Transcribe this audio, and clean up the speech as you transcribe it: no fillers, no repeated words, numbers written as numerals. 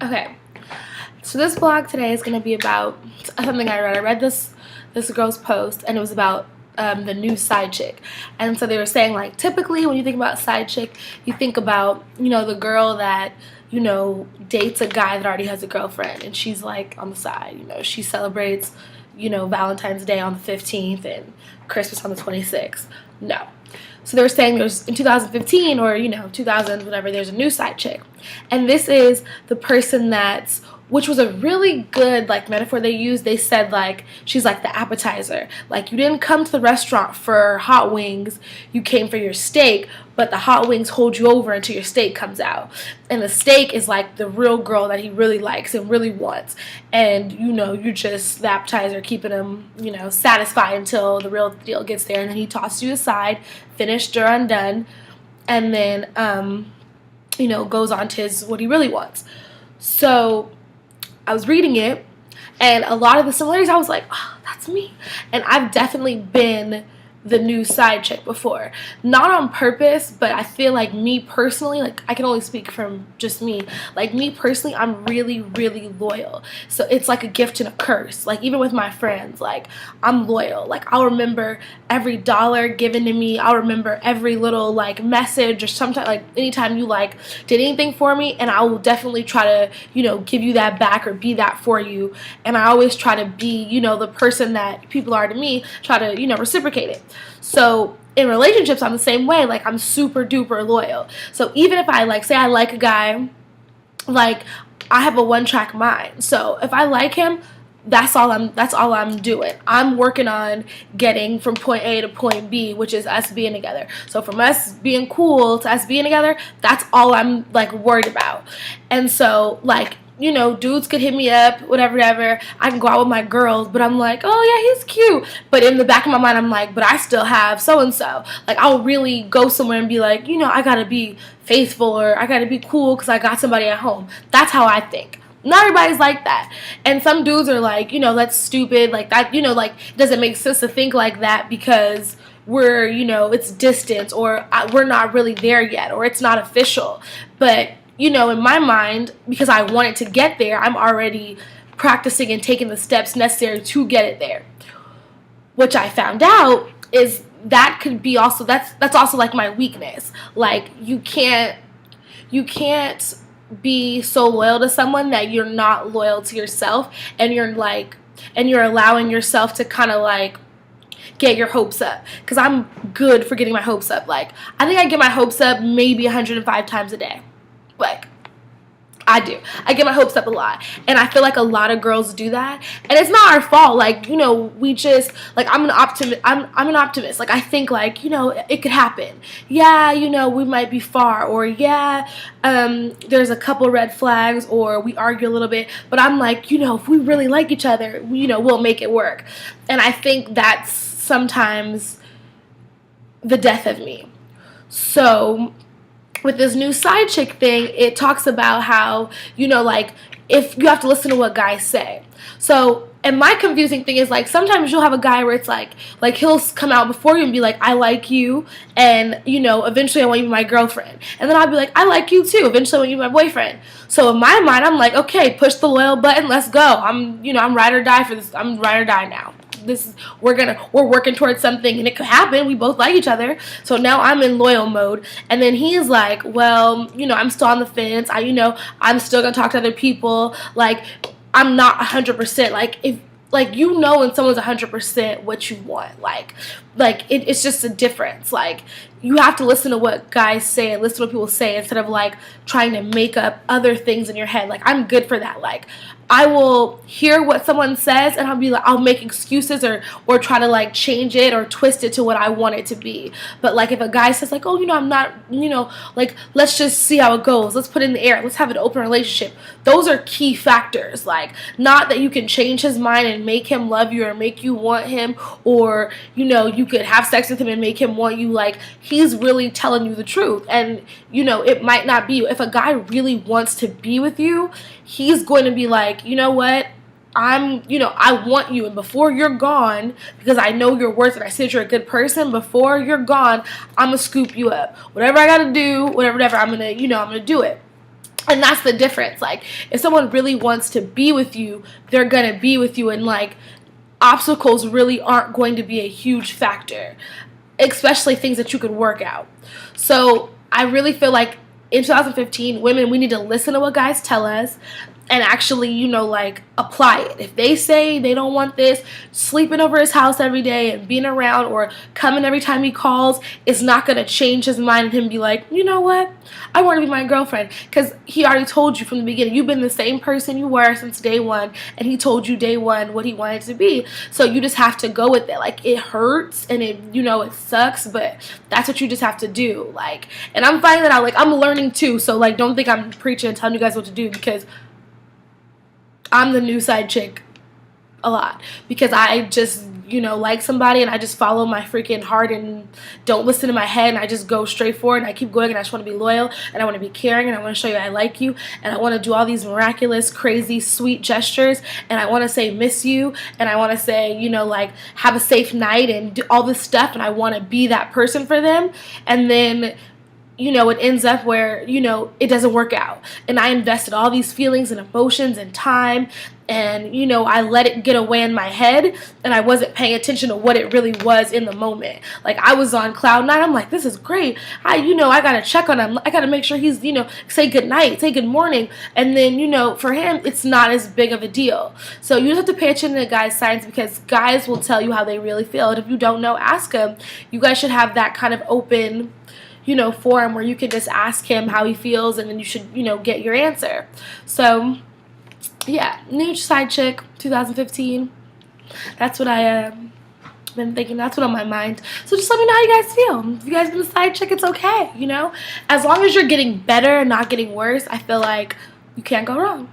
Okay, so this blog today is going to be about something I read. I read this girl's post, and it was about the new side chick. And so they were saying, like, typically when you think about side chick, you think about, the girl that, dates a guy that already has a girlfriend, and she's like on the side. She celebrates, Valentine's Day on the 15th and Christmas on the 26th. No. So they were saying there's, in 2015 or, 2000, whatever, there's a new side chick. And this is the person that's, which was a really good, like, metaphor they used. They said, like, she's like the appetizer. Like, you didn't come to the restaurant for hot wings, you came for your steak, but the hot wings hold you over until your steak comes out. And the steak is like the real girl that he really likes and really wants. And, you're just the appetizer, keeping him, satisfied until the real deal gets there. And then he tosses you aside, finished or undone, and then, goes on to what he really wants. So I was reading it, and a lot of the similarities, I was like, oh, that's me. And I've definitely been the new side chick before. Not on purpose, but I feel like me personally, like, I can only speak from just me. Like, me personally, I'm really, really loyal. So it's like a gift and a curse. Like, even with my friends, like, I'm loyal. Like, I'll remember every dollar given to me. I'll remember every little, like, message, or sometimes, like, anytime you, like, did anything for me, and I will definitely try to, give you that back or be that for you. And I always try to be, the person that people are to me, try to, reciprocate it. So in relationships, I'm the same way. Like, I'm super duper loyal. So even if I, like, say I like a guy, like, I have a one-track mind. So if I like him, that's all I'm doing. I'm working on getting from point A to point B, which is us being together. So from us being cool to us being together, that's all I'm, like, worried about. And so, like, dudes could hit me up, whatever. I can go out with my girls, but I'm like, oh yeah, he's cute. But in the back of my mind, I'm like, but I still have so-and-so. Like, I'll really go somewhere and be like, I gotta be faithful, or I gotta be cool because I got somebody at home. That's how I think. Not everybody's like that. And some dudes are like, that's stupid. Like, that, like, it doesn't make sense to think like that because we're, it's distance, or we're not really there yet, or it's not official. But in my mind, because I wanted to get there, I'm already practicing and taking the steps necessary to get it there. Which I found out is that could be also, that's also like my weakness. Like, you can't be so loyal to someone that you're not loyal to yourself, and you're allowing yourself to kind of, like, get your hopes up. Because I'm good for getting my hopes up. Like, I think I get my hopes up maybe 105 times a day. Like, I do. I get my hopes up a lot. And I feel like a lot of girls do that. And it's not our fault. Like, we just, like, I'm an optimist. Like, I think, like, it could happen. Yeah, we might be far. Or, yeah, there's a couple red flags. Or we argue a little bit. But I'm like, if we really like each other, we'll make it work. And I think that's sometimes the death of me. So with this new side chick thing, it talks about how, like, if you have to listen to what guys say. So, and my confusing thing is, like, sometimes you'll have a guy where it's like he'll come out before you and be like, I like you, and, eventually I want you to be my girlfriend. And then I'll be like, I like you too, eventually I want you to be my boyfriend. So in my mind, I'm like, okay, push the loyal button, let's go. I'm ride or die for this. I'm ride or die now. We're working towards something, and it could happen. We both like each other. So now I'm in loyal mode. And then he's like, well, I'm still on the fence. I'm still gonna talk to other people. Like, I'm not 100%. Like, if, like, when someone's 100% what you want. Like it's just a difference. Like, you have to listen to what guys say and listen to what people say instead of, like, trying to make up other things in your head. Like, I'm good for that. Like, I will hear what someone says, and I'll make excuses or try to, like, change it or twist it to what I want it to be. But, like, if a guy says, like, oh, I'm not, like, let's just see how it goes. Let's put it in the air. Let's have an open relationship. Those are key factors. Like, not that you can change his mind and make him love you or make you want him, or, you could have sex with him and make him want you. Like, he's really telling you the truth. And, it might not be. If a guy really wants to be with you, he's going to be like, you know what? I want you, and before you're gone, because I know your worth and I see that you're a good person, before you're gone, I'm gonna scoop you up. Whatever I gotta do, whatever, I'm gonna do it. And that's the difference. Like, if someone really wants to be with you, they're gonna be with you, and like, obstacles really aren't going to be a huge factor, especially things that you could work out. So I really feel like in 2015, women, we need to listen to what guys tell us and actually, you know, like, apply it. If they say they don't want this, sleeping over his house every day and being around or coming every time he calls is not going to change his mind and him be like, you know what, I want to be my girlfriend. Because he already told you from the beginning, you've been the same person you were since day one, and he told you day one what he wanted to be. So you just have to go with it. Like, it hurts and it, you know, it sucks, but that's what you just have to do. Like, and I'm finding that out. Like, I'm learning too, so like, don't think I'm preaching and telling you guys what to do, because I'm the new side chick a lot, because I just, you know, like somebody and I just follow my freaking heart and don't listen to my head, and I just go straight forward and I keep going, and I just want to be loyal and I want to be caring and I want to show you I like you, and I want to do all these miraculous, crazy, sweet gestures, and I want to say miss you, and I want to say, you know, like, have a safe night and do all this stuff, and I want to be that person for them. And then, you know, it ends up where, you know, it doesn't work out. And I invested all these feelings and emotions and time, and, you know, I let it get away in my head, and I wasn't paying attention to what it really was in the moment. Like, I was on cloud nine. I'm like, this is great. You know, I got to check on him. I got to make sure he's, you know, say good night, say good morning. And then, you know, for him, it's not as big of a deal. So you just have to pay attention to guys' signs, because guys will tell you how they really feel. And if you don't know, ask them. You guys should have that kind of open, you know, forum where you can just ask him how he feels, and then you should, you know, get your answer. So yeah, new side chick 2015. That's what I been thinking. That's what on my mind. So just let me know how you guys feel. If you guys been a side chick, it's okay, you know, as long as you're getting better and not getting worse. I feel like you can't go wrong.